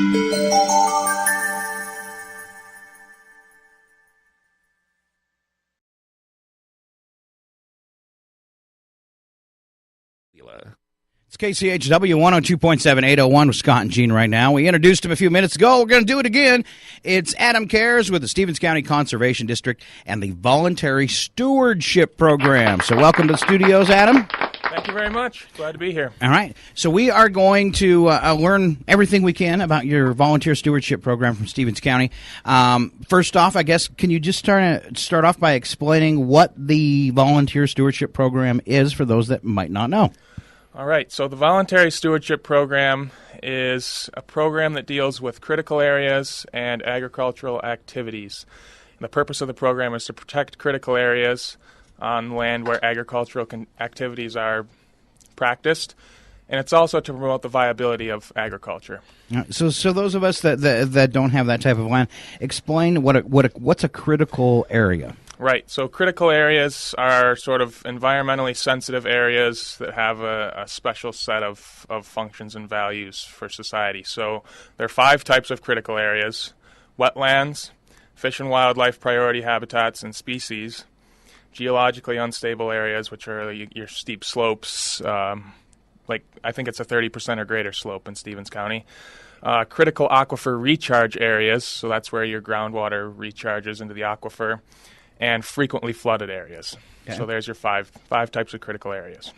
It's KCHW 102.7, 801 with Scott and Gene right now. We introduced him a few minutes ago. We're going to do it again. It's Adam Cares with the Stevens County Conservation District and the Voluntary Stewardship Program. So welcome to the studios, Adam. Thank you very much. Glad to be here. All right. So we are going to learn everything we can about your volunteer stewardship program from Stevens County. First off, I guess, can you just start off by explaining what the volunteer stewardship program is for those that might not know? All right. So the Voluntary Stewardship Program is a program that deals with critical areas and agricultural activities. And the purpose of the program is to protect critical areas on land where agricultural activities are practiced, and it's also to promote the viability of agriculture. So those of us that don't have that type of land, explain what's a critical area. Right. So critical areas are sort of environmentally sensitive areas that have a special set of functions and values for society. So there are 5 types of critical areas: wetlands, fish and wildlife priority habitats and species, geologically unstable areas, which are your steep slopes, like I think it's a 30% or greater slope in Stevens County. Critical aquifer recharge areas, so that's where your groundwater recharges into the aquifer, and frequently flooded areas. Okay. So there's your five types of critical areas.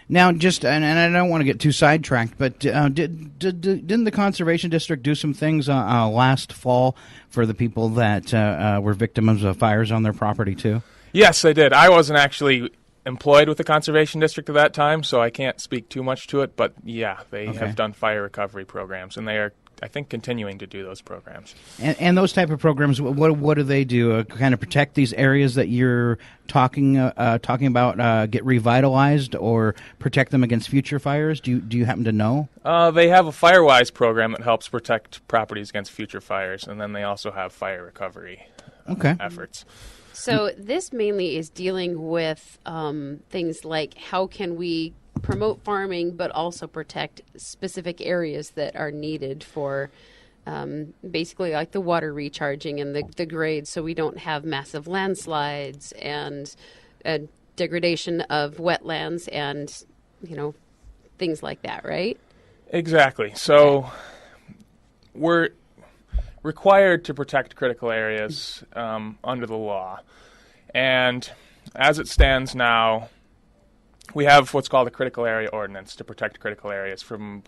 Now, and I don't want to get too sidetracked, but didn't the Conservation District do some things last fall for the people that were victims of fires on their property too? Yes, they did. I wasn't actually employed with the Conservation District at that time, so I can't speak too much to it. But yeah, they have done fire recovery programs, and they are, I think, continuing to do those programs. And those type of programs, what do they do? Kind of protect these areas that you're talking about, get revitalized, or protect them against future fires? Do you happen to know? They have a FireWise program that helps protect properties against future fires, and then they also have fire recovery efforts. So this mainly is dealing with things like how can we promote farming but also protect specific areas that are needed for basically like the water recharging and the grades, so we don't have massive landslides and degradation of wetlands and things like that, right? Exactly. So we're required to protect critical areas under the law. And as it stands now, we have what's called a critical area ordinance to protect critical areas from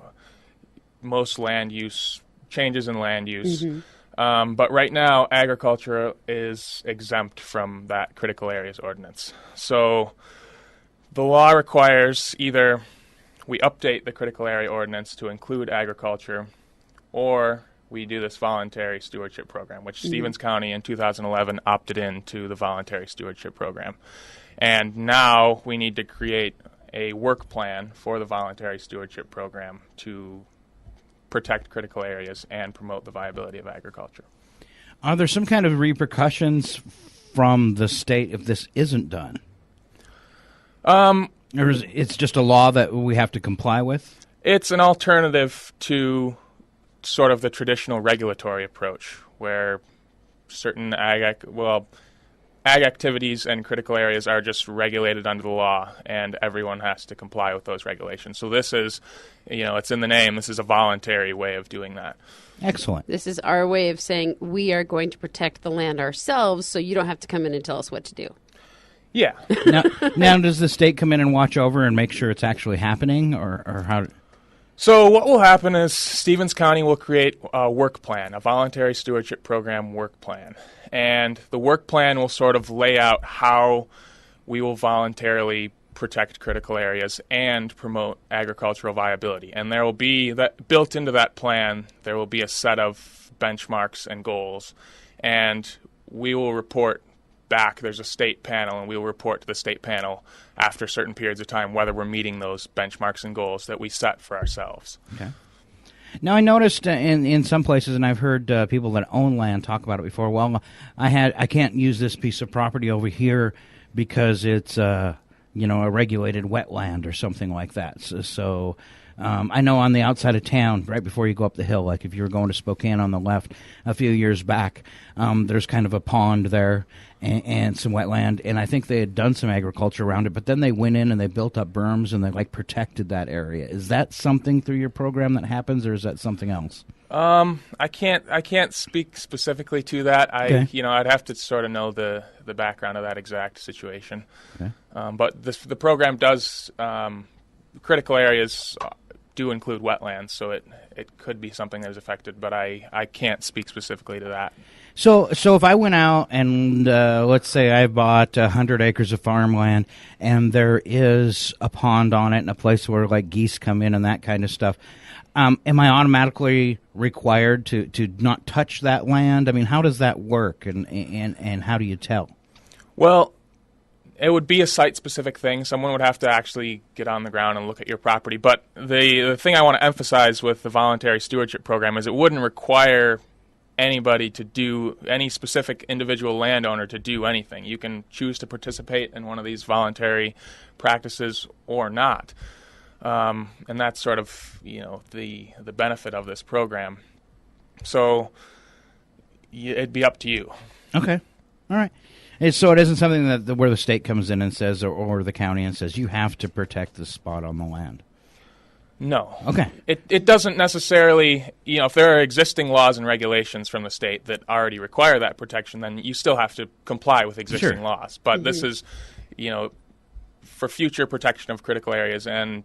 most land use, changes in land use. Mm-hmm. But right now, agriculture is exempt from that critical areas ordinance. So the law requires either we update the critical area ordinance to include agriculture, or we do this voluntary stewardship program, which Stevens County in 2011 opted into the voluntary stewardship program. And now we need to create a work plan for the voluntary stewardship program to protect critical areas and promote the viability of agriculture. Are there some kind of repercussions from the state if this isn't done? Or is it's just a law that we have to comply with? It's an alternative to sort of the traditional regulatory approach, where certain ag activities and critical areas are just regulated under the law, and everyone has to comply with those regulations. So this is, it's in the name, this is a voluntary way of doing that. Excellent. This is our way of saying we are going to protect the land ourselves, so you don't have to come in and tell us what to do. Yeah. Now does the state come in and watch over and make sure it's actually happening, or how? So what will happen is Stevens County will create a work plan, a voluntary stewardship program work plan. And the work plan will sort of lay out how we will voluntarily protect critical areas and promote agricultural viability. And there will be, that built into that plan, there will be a set of benchmarks and goals. And we will report back, there's a state panel, and we will report to the state panel after certain periods of time whether we're meeting those benchmarks and goals that we set for ourselves. Okay. Now, I noticed in some places, and I've heard people that own land talk about it before, well, I can't use this piece of property over here because it's a regulated wetland or something like that. So I know on the outside of town, right before you go up the hill, like if you were going to Spokane on the left a few years back, there's kind of a pond there and some wetland, and I think they had done some agriculture around it, but then they went in and they built up berms and they like protected that area. Is that something through your program that happens, or is that something else? I can't speak specifically to that. I'd have to sort of know the background of that exact situation. Okay. But the program does, critical areas do include wetlands, so it could be something that is affected, but I can't speak specifically to that. So if I went out and let's say I bought 100 acres of farmland and there is a pond on it and a place where like geese come in and that kind of stuff, am I automatically required to not touch that land? I mean, how does that work, and how do you tell? Well, it would be a site-specific thing. Someone would have to actually get on the ground and look at your property. But the thing I want to emphasize with the voluntary stewardship program is it wouldn't require anybody to do, any specific individual landowner to do anything. You can choose to participate in one of these voluntary practices or not. And that's sort of, the benefit of this program. So it'd be up to you. Okay. All right. And so it isn't something that where the state comes in and says, or the county and says, you have to protect this spot on the land. No. Okay. It doesn't necessarily, if there are existing laws and regulations from the state that already require that protection, then you still have to comply with existing laws. But this is, for future protection of critical areas and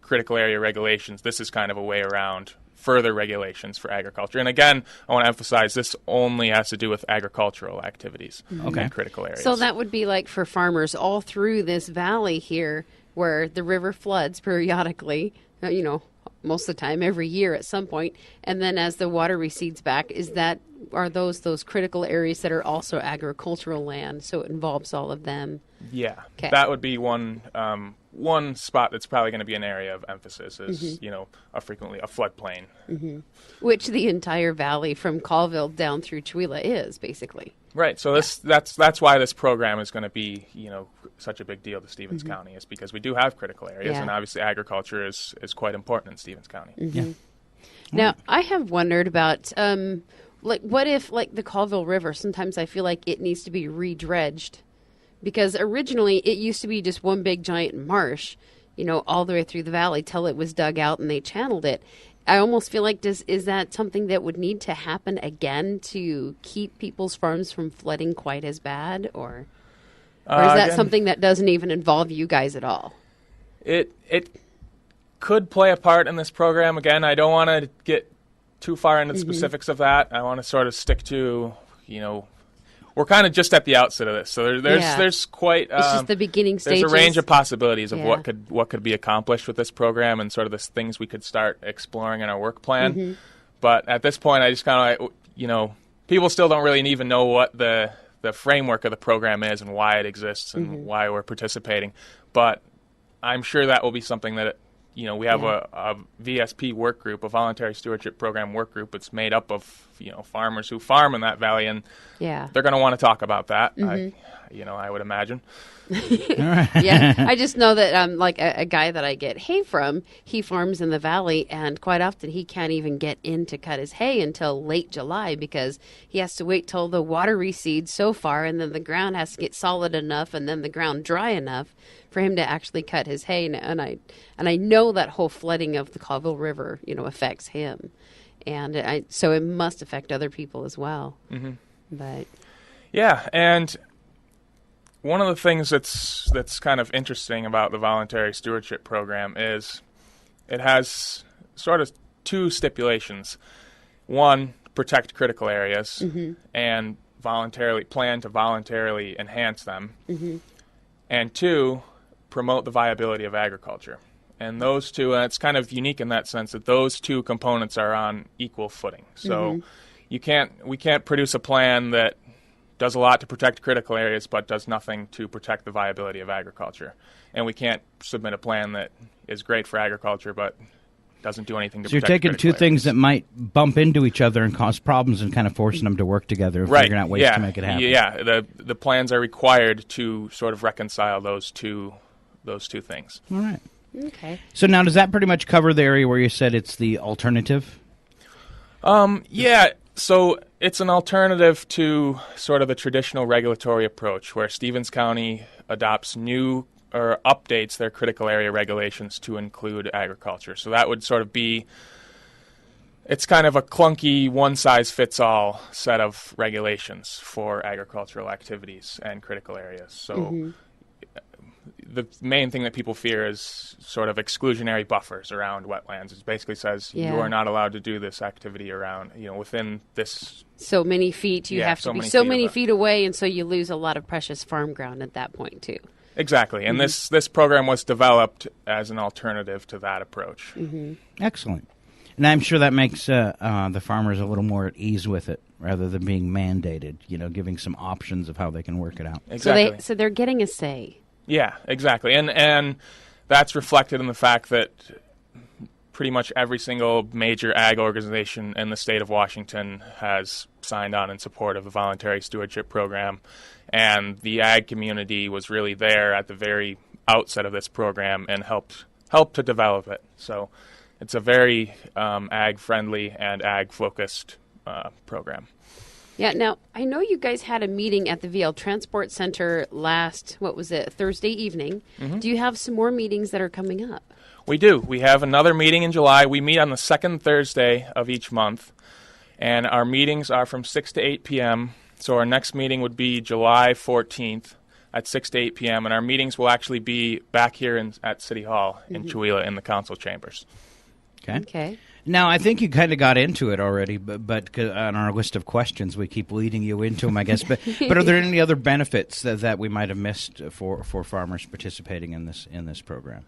critical area regulations, this is kind of a way around further regulations for agriculture. And again, I want to emphasize this only has to do with agricultural activities in critical areas. So that would be like for farmers all through this valley here where the river floods periodically, most of the time, every year at some point, and then as the water recedes back, are those critical areas that are also agricultural land, so it involves all of them? Yeah. Okay. That would be one spot that's probably going to be an area of emphasis is, frequently a floodplain. Mm-hmm. Which the entire valley from Colville down through Chewelah is, basically. Right. So that's why this program is going to be, such a big deal to Stevens County, is because we do have critical areas, and obviously agriculture is quite important in Stevens County. Yeah. Now, I have wondered about, what if, the Colville River, sometimes I feel like it needs to be redredged, because originally it used to be just one big giant marsh, all the way through the valley till it was dug out and they channeled it. I almost feel like is that something that would need to happen again to keep people's farms from flooding quite as bad, or is that something that doesn't even involve you guys at all? It could play a part in this program. Again, I don't want to get too far into the specifics of that. I want to sort of stick to, we're kind of just at the outset of this, so there's quite. It's just the beginning stages. There's a range of possibilities of what could be accomplished with this program, and sort of the things we could start exploring in our work plan. But at this point, I just kind of people still don't really even know what the framework of the program is and why it exists and why we're participating. But I'm sure that will be something that we have a VSP work group, a voluntary stewardship program work group. It's made up of farmers who farm in that valley, and they're going to want to talk about that. I would imagine. Yeah, I just know that like a guy that I get hay from, he farms in the valley, and quite often he can't even get in to cut his hay until late July because he has to wait till the water recedes so far, and then the ground has to get solid enough, and then the ground dry enough for him to actually cut his hay. And I know that whole flooding of the Colville River, affects him, and so it must affect other people as well. But yeah, and one of the things that's kind of interesting about the voluntary stewardship program is it has sort of two stipulations. One, protect critical areas and plan to voluntarily enhance them. And two, promote the viability of agriculture. And those two, and it's kind of unique in that sense that those two components are on equal footing. So we can't produce a plan that does a lot to protect critical areas but does nothing to protect the viability of agriculture. And we can't submit a plan that is great for agriculture but doesn't do anything to protect So you're taking two areas. things that might bump into each other and cause problems and kind of forcing them to work together and figuring out ways to make it happen. Yeah, the plans are required to sort of reconcile those two things. All right. Okay. So now, does that pretty much cover the area where you said it's the alternative? Yeah, so it's an alternative to sort of the traditional regulatory approach where Stevens County adopts new or updates their critical area regulations to include agriculture. So that would sort of be, it's kind of a clunky one-size-fits-all set of regulations for agricultural activities and critical areas. So the main thing that people fear is sort of exclusionary buffers around wetlands. It basically says you are not allowed to do this activity around, within this. So many feet, you have to be so many feet away, and so you lose a lot of precious farm ground at that point, too. Exactly. And this program was developed as an alternative to that approach. Excellent. And I'm sure that makes the farmers a little more at ease with it rather than being mandated, giving some options of how they can work it out. Exactly. So they're getting a say. Yeah, exactly. And that's reflected in the fact that pretty much every single major ag organization in the state of Washington has signed on in support of the voluntary stewardship program. And the ag community was really there at the very outset of this program and helped to develop it. So it's a very ag-friendly and ag-focused program. Yeah, now, I know you guys had a meeting at the VL Transport Center last, Thursday evening. Do you have some more meetings that are coming up? We do. We have another meeting in July. We meet on the second Thursday of each month, and our meetings are from 6 to 8 p.m., so our next meeting would be July 14th at 6 to 8 p.m., and our meetings will actually be back here at City Hall in Chewelah in the council chambers. Okay. Now, I think you kind of got into it already, but on our list of questions, we keep leading you into them, I guess. But are there any other benefits that we might have missed for farmers participating in this program?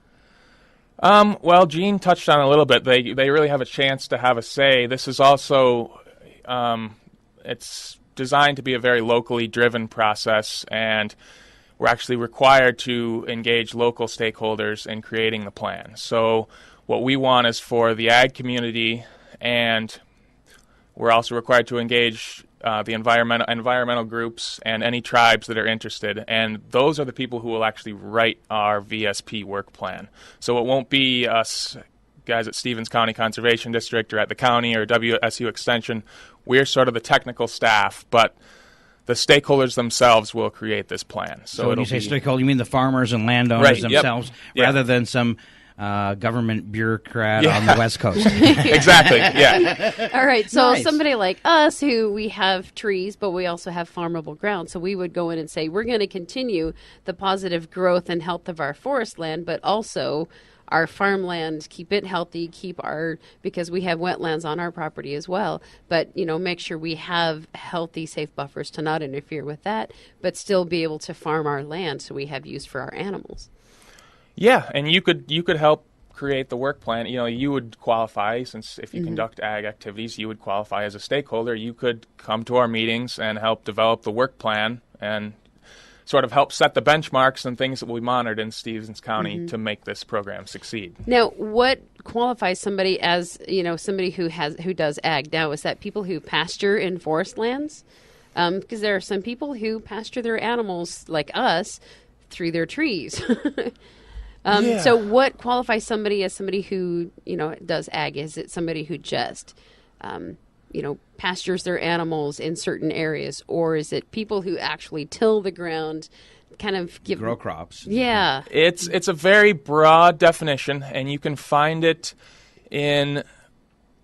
Well, Gene touched on it a little bit. They really have a chance to have a say. This is also it's designed to be a very locally driven process, and we're actually required to engage local stakeholders in creating the plan. So what we want is for the ag community, and we're also required to engage the environmental groups and any tribes that are interested. And those are the people who will actually write our VSP work plan. So it won't be us guys at Stevens County Conservation District or at the county or WSU Extension. We're sort of the technical staff, but the stakeholders themselves will create this plan. So when you say stakeholders, you mean the farmers and landowners themselves, rather than some government bureaucrat on the West Coast. Exactly, yeah. All right, so somebody like us who we have trees, but we also have farmable ground, so we would go in and say, we're going to continue the positive growth and health of our forest land, but also our farmland, keep it healthy, because we have wetlands on our property as well, but, make sure we have healthy, safe buffers to not interfere with that, but still be able to farm our land so we have use for our animals. Yeah, and you could help create the work plan. You would qualify, since if you conduct ag activities, you would qualify as a stakeholder. You could come to our meetings and help develop the work plan and sort of help set the benchmarks and things that will be monitored in Stevens County to make this program succeed. Now, what qualifies somebody as, somebody who does ag? Now, is that people who pasture in forest lands? Because there are some people who pasture their animals, like us, through their trees. So what qualifies somebody as somebody who, does ag? Is it somebody who just, pastures their animals in certain areas? Or is it people who actually till the ground, kind of grow crops? Yeah. It's a very broad definition, and you can find it in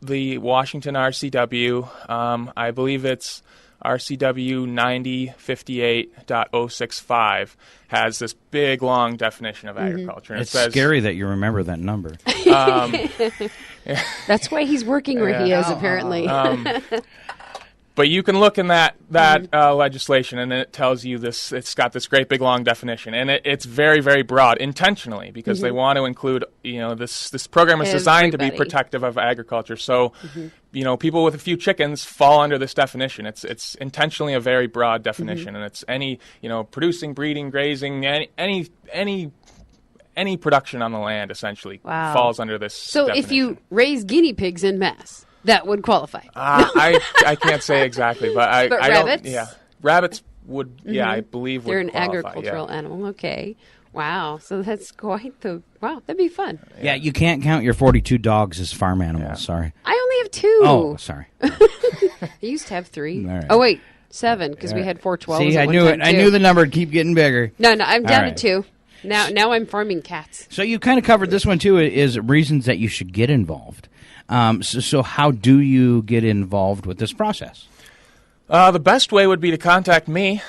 the Washington RCW. I believe it's RCW 9058.065 has this big, long definition of agriculture. And it's scary that you remember that number. That's why he's working where he is, apparently. But you can look in that legislation, and it tells you this. It's got this great big long definition, and it's very, very broad intentionally because they want to include. This program is designed to be protective of agriculture. So, people with a few chickens fall under this definition. It's intentionally a very broad definition, and it's any producing, breeding, grazing, any production on the land essentially falls under this. So, definition. If you raise guinea pigs en masse, that would qualify. I can't say exactly, but rabbits? Rabbits would, I believe would They're an qualify, agricultural animal, okay. Wow. So that's quite the wow. That'd be fun. Yeah, you can't count your 42 dogs as farm animals. Yeah. Sorry. I only have 2. Oh, sorry. I used to have 3. All right. Oh wait, 7 because we had 4 12s. See, at I one knew time, it. I too. knew the number would keep getting bigger. No, I'm down right. to 2. Now I'm farming cats. So you kind of covered this one too. Is reasons that you should get involved. So how do you get involved with this process? The best way would be to contact me.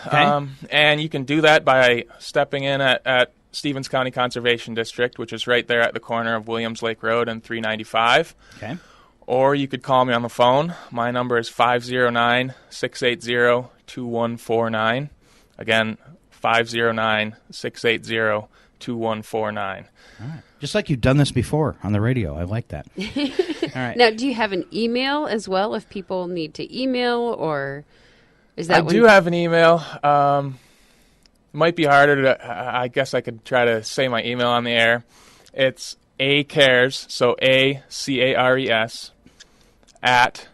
Okay. And you can do that by stepping in at Stevens County Conservation District, which is right there at the corner of Williams Lake Road and 395. Okay. Or you could call me on the phone. My number is 509-680-2149. Again, 509-680-2149. All right. Just like you've done this before on the radio. I like that. All right. Now, do you have an email as well if people need to email, or is that I do have an email. Might be harder to, I guess I could try to say my email on the air. It's ACARES, so ACARES, at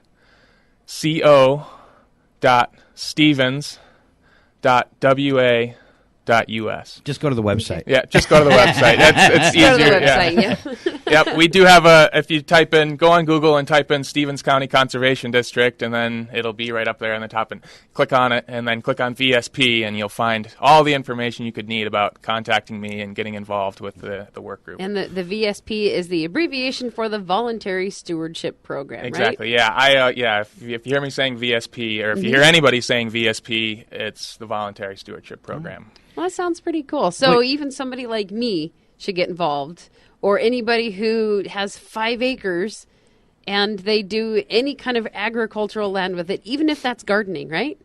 co.stevens.wa.us. Just go to the website. Yeah, just go to the website. It's Go to the easier. website, Yeah. yeah. Yep, we do have if you go on Google and type in Stevens County Conservation District, and then it'll be right up there on the top, and click on it, and then click on VSP, and you'll find all the information you could need about contacting me and getting involved with the work group. And the VSP is the abbreviation for the Voluntary Stewardship Program, Exactly, right? yeah. If you hear me saying VSP, or if you hear anybody saying VSP, it's the Voluntary Stewardship Program. Well, that sounds pretty cool. So even somebody like me should get involved, or anybody who has 5 acres and they do any kind of agricultural land with it, even if that's gardening, right?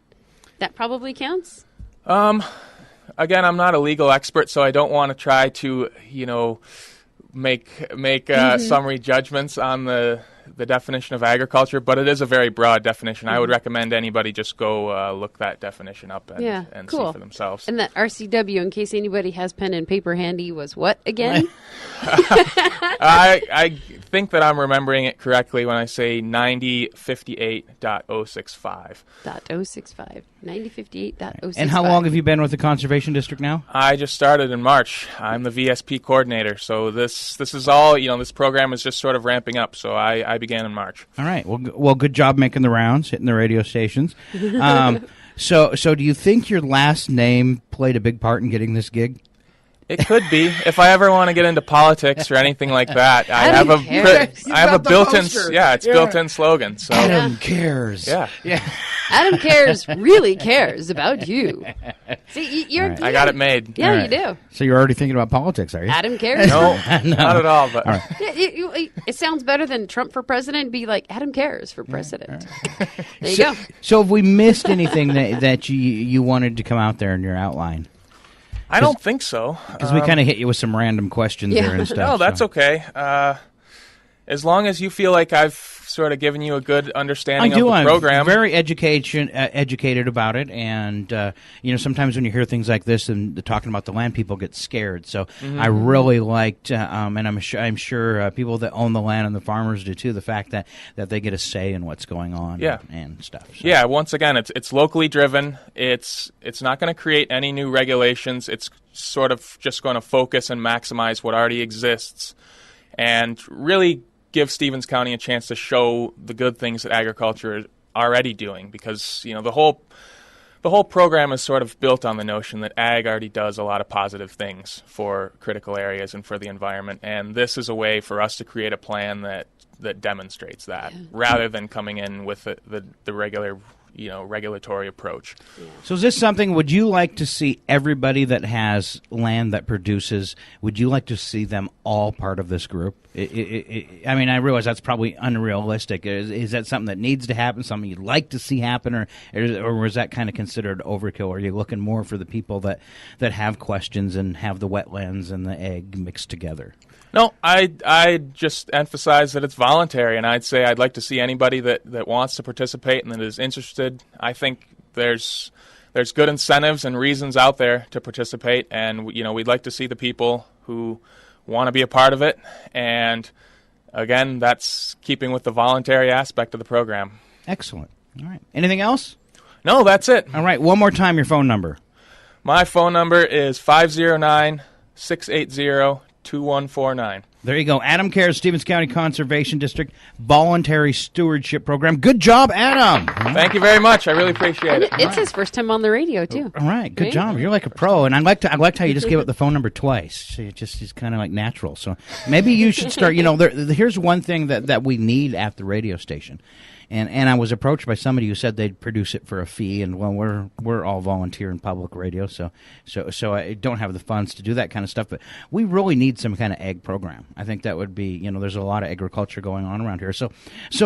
That probably counts? Again, I'm not a legal expert, so I don't want to try to, make summary judgments on the definition of agriculture, but it is a very broad definition. I would recommend anybody just go look that definition up and cool. see for themselves. And that RCW, in case anybody has pen and paper handy, was what again? I think that I'm remembering it correctly when I say 9058.065. 065. 9058.065. And how long have you been with the Conservation District now? I just started in March. I'm the VSP coordinator, so this is all, this program is just sort of ramping up, so I began in March. All right. Well, good job making the rounds, hitting the radio stations. So do you think your last name played a big part in getting this gig? It could be. If I ever want to get into politics or anything like that, I have a built-in built-in slogan. So Adam cares. Yeah. Adam cares, really cares about you. See, you're. Right. I got it made. Yeah, All you right. do. So you're already thinking about politics, are you? Adam cares. No, not at all. But All right. Yeah, it sounds better than Trump for president. Be like Adam cares for president. There you go. So have we missed anything that you wanted to come out there in your outline? I don't think so. Because we kind of hit you with some random questions there and stuff. No, that's so. okay. As long as you feel like I've sort of given you a good understanding of the program. I'm very educated about it, and sometimes when you hear things like this and talking about the land, people get scared. So I really liked, and I'm sure people that own the land and the farmers do too, the fact that they get a say in what's going on and stuff. So. Yeah, once again, it's locally driven. It's not going to create any new regulations. It's sort of just going to focus and maximize what already exists, and really give Stevens County a chance to show the good things that agriculture is already doing, because the whole program is sort of built on the notion that ag already does a lot of positive things for critical areas and for the environment, and this is a way for us to create a plan that demonstrates that, rather than coming in with the regular regulatory approach. Yeah. So is this something, would you like to see everybody that has land that produces, would you like to see them all part of this group? I mean, I realize that's probably unrealistic. Is that something that needs to happen, something you'd like to see happen, or was that kind of considered overkill? Are you looking more for the people that have questions and have the wetlands and the ag mixed together? No, I just emphasize that it's voluntary, and I'd say I'd like to see anybody that wants to participate and that is interested. I think there's good incentives and reasons out there to participate, and we'd like to see the people who want to be a part of it, and again, that's keeping with the voluntary aspect of the program. Excellent. All right. Anything else? No, that's it. All right. One more time, your phone number. My phone number is 509-680-2149. There you go. Adam Cares, Stevens County Conservation District Voluntary Stewardship Program. Good job, Adam. Thank you very much. I really appreciate it. It's his first time on the radio, too. All right. Good job. You're like a pro. And I liked how you just gave it the phone number twice. It's kind of like natural. So maybe you should start, here's one thing that we need at the radio station. And I was approached by somebody who said they'd produce it for a fee, and well, we're all volunteer in public radio, so I don't have the funds to do that kind of stuff. But we really need some kind of ag program. I think that would be, there's a lot of agriculture going on around here. So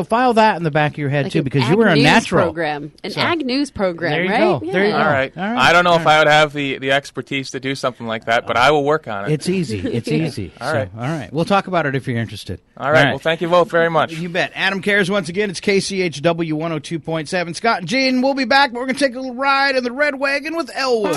file that in the back of your head like too, because you were a natural program, ag news program, there you right? Go. Yeah. There you go. All right. I don't know if I would have the expertise to do something like that, but I will work on it. It's easy. It's easy. All right. All right. We'll talk about it if you're interested. All right. Well, thank you both very much. You bet. Adam Cares once again. It's KCHW 102.7. Scott and Gene, we'll be back, but we're going to take a little ride in the Red Wagon with Elwood.